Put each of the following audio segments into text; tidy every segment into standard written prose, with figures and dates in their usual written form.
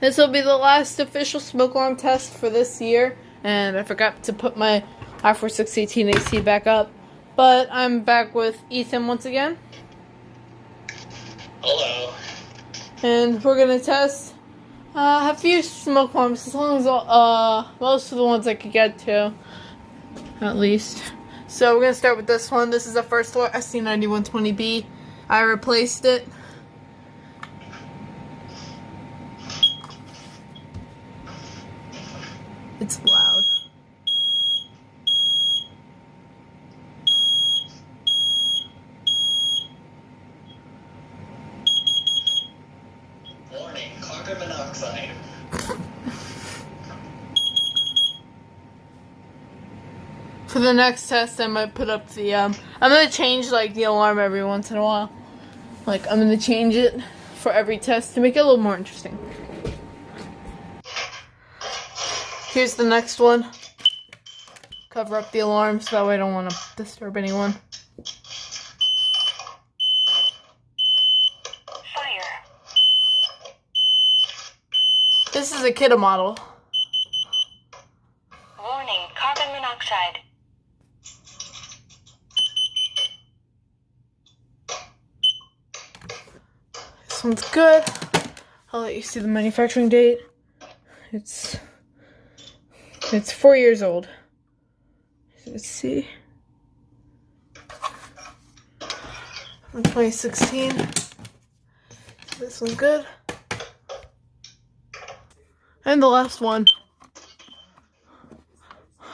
This will be the last official smoke alarm test for this year, and I forgot to put my i4 AC back up, but I'm back with Ethan once again. Hello. And we're gonna test a few smoke alarms, as long as most of the ones I could get to, at least. So we're gonna start with this one. This is the first floor SC9120B. I replaced it. It's loud. Warning, carbon monoxide. For the next test, I might put up the, I'm gonna change, like, the alarm every once in a while. Like, I'm gonna change it for every test to make it a little more interesting. Here's the next one. Cover up the alarm so that way I don't want to disturb anyone. Fire. This is a kiddo model. Warning, carbon monoxide. This one's good. I'll let you see the manufacturing date. It's 4 years old. Let's see. From 2016. This one's good. And the last one,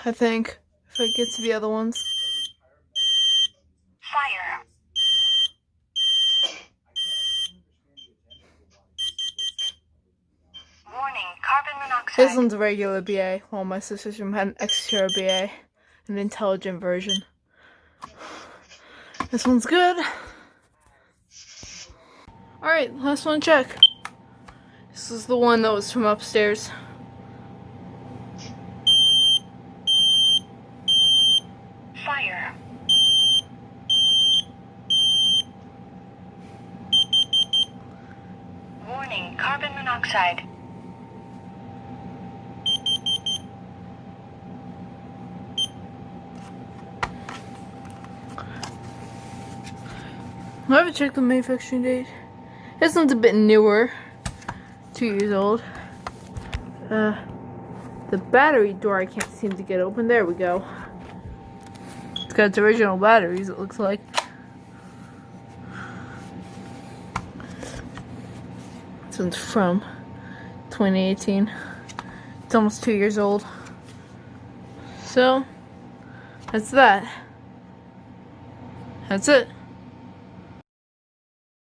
I think, if I get to the other ones. Fire. Warning, carbon monoxide. This one's a regular BA, while my sister's room had an extra BA, an intelligent version. This one's good. Alright, last one check. This is the one that was from upstairs. Fire. Warning, carbon monoxide. I haven't checked the manufacturing date. This one's a bit newer. 2 years old. The battery door I can't seem to get open. There we go. It's got its original batteries, it looks like. This one's from 2018. It's almost 2 years old. So, that's that. That's it.